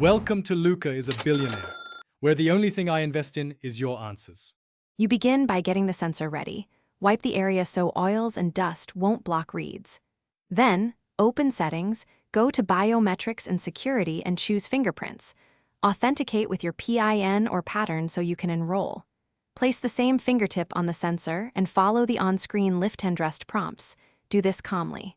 Welcome to Luca is a Billionaire, where the only thing I invest in is your answers. You begin by getting the sensor ready. Wipe the area so oils and dust won't block reads. Then, open Settings, go to Biometrics and Security and choose Fingerprints. Authenticate with your PIN or pattern so you can enroll. Place the same fingertip on the sensor and follow the on-screen lift and rest prompts. Do this calmly.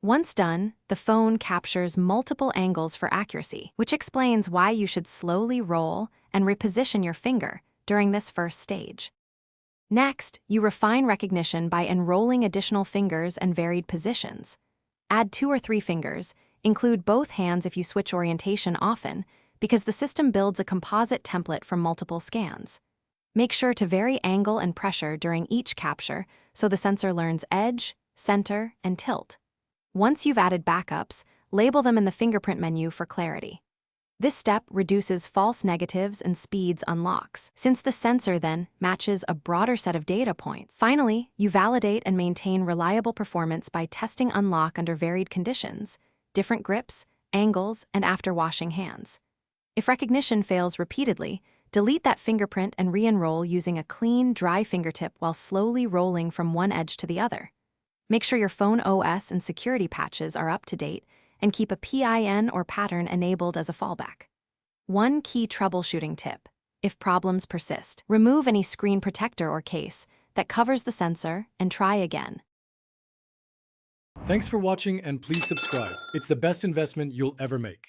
Once done, the phone captures multiple angles for accuracy, which explains why you should slowly roll and reposition your finger during this first stage. Next, you refine recognition by enrolling additional fingers and varied positions. Add 2 or 3 fingers, include both hands if you switch orientation often, because the system builds a composite template from multiple scans. Make sure to vary angle and pressure during each capture so the sensor learns edge, center, and tilt. Once you've added backups, label them in the fingerprint menu for clarity. This step reduces false negatives and speeds unlocks, since the sensor then matches a broader set of data points. Finally, you validate and maintain reliable performance by testing unlock under varied conditions, different grips, angles, and after washing hands. If recognition fails repeatedly, delete that fingerprint and re-enroll using a clean, dry fingertip while slowly rolling from one edge to the other. Make sure your phone OS and security patches are up to date, and keep a PIN or pattern enabled as a fallback. One key troubleshooting tip: if problems persist, remove any screen protector or case that covers the sensor and try again. Thanks for watching and please subscribe. It's the best investment you'll ever make.